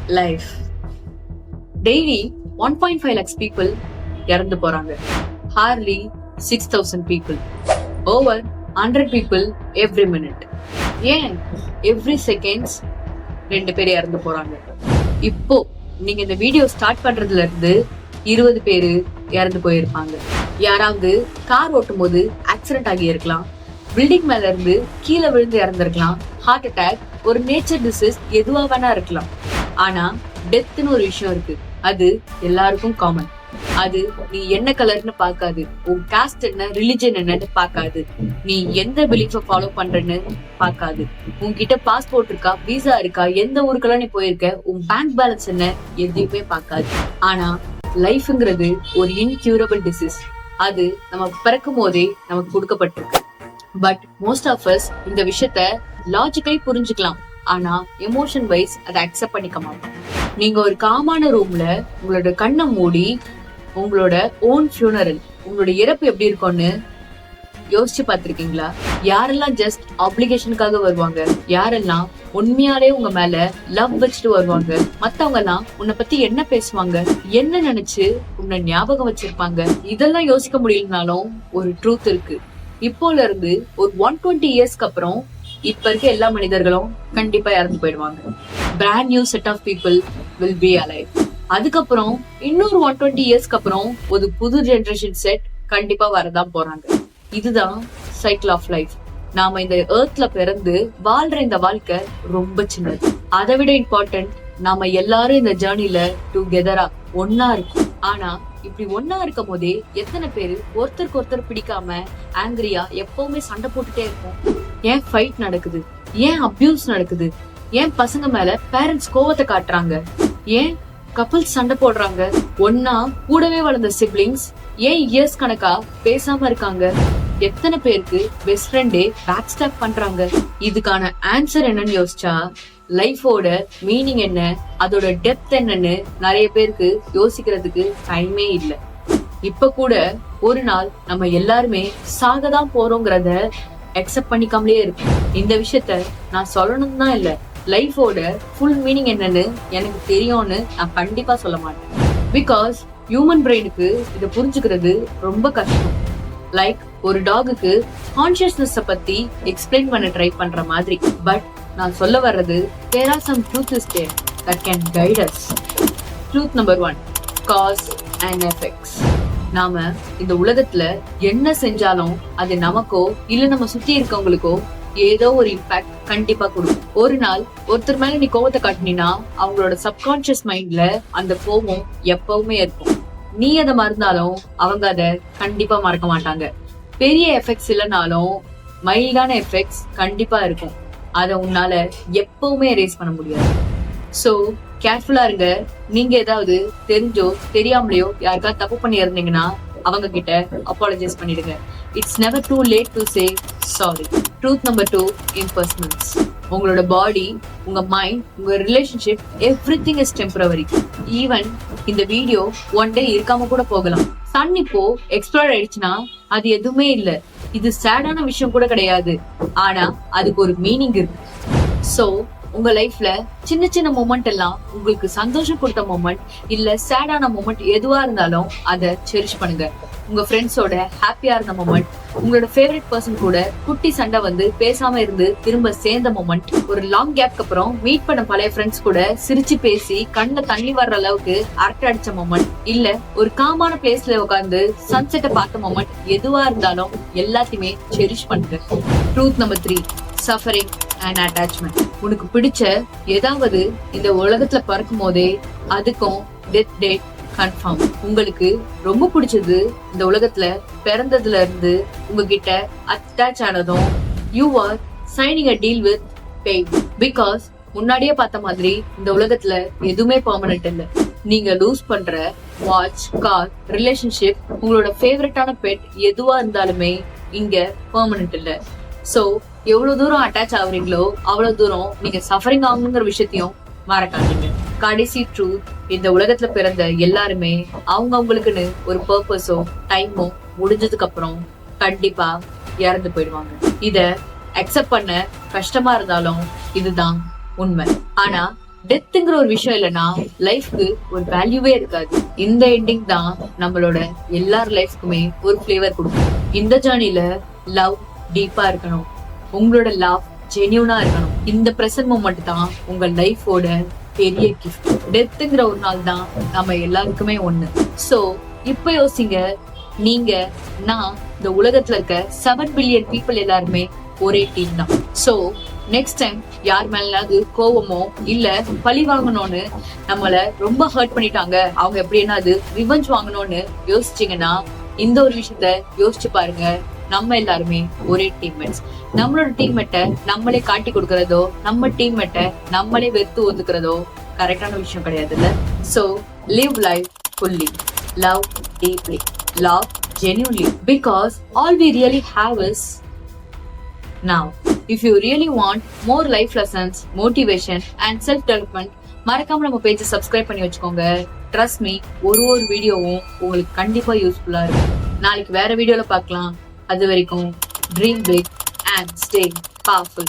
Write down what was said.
Life. Daily 1.5 lakhs people இறந்து போறாங்க. Harley 6,000 people. Over 100 people every minute. ஏன் every seconds 2 பேர் இறந்து போறாங்க. இப்போ நீங்க இந்த வீடியோ ஸ்டார்ட் பண்றதுல இருந்து 20 பேரு இறந்து போயிருப்பாங்க. யாராவது கார் ஓட்டும் போது ஆக்சிடென்ட் ஆகி இருக்கலாம், பில்டிங் மேல இருந்து கீழே விழுந்து இறந்திருக்கலாம், ஹார்ட் அட்டாக், ஒரு நேச்சர் டிசீஸ், எதுவா வேணா இருக்கலாம். ஆனா டெத்னு ஒரு விஷயம் இருக்கு, அது எல்லாருக்கும் காமன். அது நீ என்ன கலர்னு பாக்காது, உன் காஸ்ட் என்ன, ரிலிஜன் என்னன்னு பாக்காது, நீ எந்த பிலீஃப ஃபாலோ பண்றன்னு பாக்காது, உன்கிட்ட பாஸ்போர்ட் இருக்கா, விசா இருக்கா, எந்த ஊருக்கெல்லாம் நீ போயிருக்க, உன் பேங்க் பேலன்ஸ் என்ன, எதுவுமே பாக்காது. ஆனா லைஃப்ங்கிறது ஒரு இன்க்யூரபிள் டிசீஸ். அது நம்ம பிறக்கும் போதே நமக்கு கொடுக்கப்பட்டிருக்கு. பட் மோஸ்ட் ஆஃப் அஸ் இந்த விஷயத்த லாஜிக்கலி புரிஞ்சுக்கலாம், ஆனா எமோஷன் வைஸ் அதை அக்செப்ட் பண்ணிக்க மாட்டோம். நீங்க ஒரு காமான ரூம்ல உங்களோட கண்ணை மூடி உங்களோட ஓன் ஃபியூனரல், உங்களோட இறப்பு எப்படி இருக்கும்னு யோசிச்சு பார்த்திருக்கீங்களா? யாரெல்லாம் ஜஸ்ட் ஆப்ளிகேஷனுக்காக வருவாங்க, யாரெல்லாம் உண்மையாலே உங்க மேல லவ் வச்சுட்டு வருவாங்க, மத்தவங்க எல்லாம் உன்னை பத்தி என்ன பேசுவாங்க, என்ன நினைச்சு உன்னை ஞாபகம் வச்சிருப்பாங்க, இதெல்லாம் யோசிக்க முடியலனாலும் ஒரு ட்ரூத் இருக்கு. இப்போல இருந்து ஒரு 120 இயர்ஸ்க்கு அப்புறம் இப்ப இருக்க எல்லா மனிதர்களும் கண்டிப்பா இறந்து போயிடுவாங்க. Brand new set of people will be alive. அதுக்கப்புறம் இன்னொரு 120 இயர்ஸ்க்கு அப்புறம் ஒரு புது ஜெனரேஷன் செட் கண்டிப்பா வரதான் போறாங்க. இதுதான் சைக்கிள் ஆஃப் லைஃப். நாம இந்த எர்த்ல பிறந்து வாழ்ற இந்த வாழ்க்கை ரொம்ப சின்னது. அதை விட இம்பார்ட்டன்ட், நாம எல்லாரும் இந்த ஜேர்னில டுகெதரா ஒன்னா இருக்கும். ஆனா இப்படி ஒன்னா இருக்கும் போதே எத்தனை பேரு ஒருத்தருக்கு ஒருத்தர் பிடிக்காம ஆங்கிரியா எப்பவுமே சண்டை போட்டுட்டே இருக்கும்? ஏன் ஃபைட் நடக்குது? ஏன் அபியூஸ் நடக்குது? ஏன் பசங்க மேல பேரண்ட்ஸ் கோவத்தை காட்டுறாங்க? ஏன் கப்பிள்ஸ் சண்டை போடுறாங்க? ஒன்னா கூடவே வளர்ந்த சிப்ளிங்ஸ் ஏன் இயர்ஸ் கணக்கா பேசாம இருக்காங்க? எத்தனை பேருக்கு பெஸ்ட் ஃப்ரெண்டே பேக் ஸ்டாப் பண்றாங்க? இதுக்கான ஆன்சர் என்னன்னு யோசிச்சா லைஃபோட மீனிங் என்ன, அதோட டெப்த் என்னன்னு நிறைய பேருக்கு யோசிக்கிறதுக்கு டைமே இல்லை. இப்ப கூட ஒரு நாள் நம்ம எல்லாருமே சாகதான் போறோங்கிறத அக்செப்ட் பண்ணிக்காமலே இருக்கு. இந்த விஷயத்த நான் சொல்லணும் தான் இல்ல, லைஃபோட ஃபுல் மீனிங் என்னன்னு எனக்கு தெரியும்னு நான் கண்டிப்பா சொல்ல மாட்டேன். பிகாஸ் ஹியூமன் பிரெயினுக்கு இதை புரிஞ்சுக்கிறது ரொம்ப கஷ்டம். லைக் ஒரு டாகுக்கு கான்சியஸ்னஸ் பத்தி எக்ஸ்பிளைன் பண்ண ட்ரை பண்ற மாதிரி. பட் நான் சொல்ல வர்றது, there are some truths there that can guide us. Truth number 1, cause and effects. நாம இந்த உலகத்துல என்ன செஞ்சாலும் அது நமக்கோ இல்ல நம்ம சுத்தி இருக்கவங்களுக்கோ ஏதோ ஒரு இம்பாக்ட் கண்டிப்பா கொடுக்கும். ஒரு நாள் ஒருத்தர் மேல நீ கோவத்தை காட்டினா அவங்களோட சப்கான்சியஸ் மைண்ட்ல அந்த கோவம் எப்பவுமே இருக்கும். நீ அதை மறந்தாலும் அவங்க அதை கண்டிப்பா மறக்க மாட்டாங்க. பெரிய எஃபெக்ட்ஸ் இல்லைனாலும் மைல்டான எஃபெக்ட்ஸ் கண்டிப்பா இருக்கும். அதை உன்னால எப்பவுமே எரேஸ் பண்ண முடியாது. சோ கேர்ஃபுல்லா இருங்க. நீங்க ஏதாவது தெரிஞ்சோ தெரியாமலையோ யாருக்காவது தப்பு பண்ணி இருந்தீங்கன்னா அவங்க கிட்ட அப்பாலஜைஸ் பண்ணிடுங்க. It's never too late to say sorry. Truth number 2, இம்பர்சனல்ஸ். உங்களோட பாடி, உங்க மைண்ட், உங்க relationship, everything is temporary. Even இந்த வீடியோ ஒன் டே இருக்காம கூட போகலாம். சன் இப்போ எக்ஸ்ப்ளோர் ஆயிடுச்சுன்னா அது எதுவுமே இல்ல. இது சேடான விஷயம் கூட கிடையாது, ஆனா அதுக்கு ஒரு மீனிங் இருக்கு. சோ உங்க லைஃப்ல சின்ன சின்ன மொமெண்ட் எல்லாம் உங்களுக்கு சந்தோஷம் கொடுத்த மொமெண்ட் இல்ல சேடான மொமெண்ட் எதுவா இருந்தாலும் அதை செரிஷ் பண்ணுங்க. உங்க ஃப்ரெண்ட்ஸோட ஹாப்பியா இருந்த மொமெண்ட், உங்களோட ஃபேவரட் பர்சன் கூட குட்டி சண்டை வந்து பேசாம இருந்து திரும்ப சேர்ந்த மொமெண்ட், ஒரு லாங் கேப்க்கு அப்புறம் மீட் பண்ண பழைய ஃப்ரெண்ட்ஸ் கூட சிரிச்சு பேசி கண்ணுல தண்ணி வர்ற அளவுக்கு அரட்டை அடிச்ச மொமெண்ட், இல்ல ஒரு காமான பிளேஸ்ல உட்காந்து சன்செட்டை பார்த்த மொமெண்ட், எதுவா இருந்தாலும் எல்லாத்தையுமே செரிஷ் பண்ணுங்க. Truth number 3, suffering and attachment. உனக்கு பிடிச்ச ஏதாவது இந்த உலகத்துல பறக்கும் போதே அதுக்கும் டெத் டேட் கன்ஃபார்ம். உங்களுக்கு ரொம்ப பிடிச்சது இந்த உலகத்துல பிறந்ததுல இருந்து உங்ககிட்ட அட்டாச் ஆனதும் you are signing a deal with pain. Because முன்னாடியே பார்த்த மாதிரி இந்த உலகத்துல எதுவுமே பெர்மனன்ட் இல்ல. நீங்க லூஸ் பண்ற வாட்ச், கார், ரிலேஷன்ஷிப், உங்களோட ஃபேவரட்டான பெட் எதுவா இருந்தாலுமே இங்க பெர்மனன்ட் இல்ல. சோ எவ்வளவு தூரம் அட்டாச் ஆகுறீங்களோ அவ்வளவு தூரம் நீங்க சஃபரிங் ஆகணுங்கிற விஷயத்தையும் மறக்காதீங்க. கடைசி ட்ரூத், இந்த உலகத்துல பிறந்த எல்லாருமே அவங்களுக்குன்னு ஒரு பர்பஸோ டைமோ முடிஞ்சதுக்கு அப்புறம் கண்டிப்பா இறந்து போயிடுவாங்க. இத அக்செப்ட் பண்ண கஷ்டமா இருந்தாலும் இதுதான் உண்மை. ஆனா டெத்துங்கிற ஒரு விஷயம் இல்லைன்னா லைஃப்க்கு ஒரு வேல்யூவே இருக்காது. இந்த எண்டிங் தான் நம்மளோட எல்லார் லைஃப்க்குமே ஒரு ஃபிளேவர் கொடுக்கும். இந்த ஜேர்னில லவ் டீப்பா இருக்கணும், உங்களோட லவ் ஜென்யூனா இருக்கணும். இந்த பிரசன்ட் மூமெண்ட் தான் உங்க லைஃபோட பெரிய கிஃப்ட். டெத்துங்கிற ஒரு நாள் தான் நம்ம எல்லாருக்குமே ஒண்ணு. சோ இப்ப யோசிங்க, நீங்க நான் இந்த உலகத்துல இருக்க 7 பில்லியன் பீப்புள் எல்லாருமே ஒரே டீம் தான். சோ நெக்ஸ்ட் டைம் யார் மேலாவது கோவமோ இல்ல பழி வாங்கணும்னு நம்மள ரொம்ப ஹர்ட் பண்ணிட்டாங்க, அவங்க எப்படின்னாது ரிவெஞ்ச் வாங்கணும்னு யோசிச்சீங்கன்னா இந்த ஒரு விஷயத்த யோசிச்சு பாருங்க. நம்ம எல்லாருமே ஒரே டீம்மேட்ஸ். நம்மளோட டீம்மேட்டை நம்மளே காட்டி கொடுக்கறதோ நம்ம டீம்மேட்டை நம்மளே வெறுத்து ஒதுக்குறதோ கரெக்டான விஷயம் கிடையாதுல்ல. So live life fully, love deeply, love genuinely, because all we really have is now. If you really want more life lessons, motivation and self development, மறக்காம நம்ம பேஜை சப்ஸ்கிரைப் பண்ணி வச்சுக்கோங்க. ட்ரஸ்ட் மீ, ஒரு வீடியோவும் உங்களுக்கு கண்டிப்பா யூஸ்ஃபுல்லா இருக்கும். நாளைக்கு வேற வீடியோல பார்க்கலாம். அது வரைக்கும் dream big and stay powerful.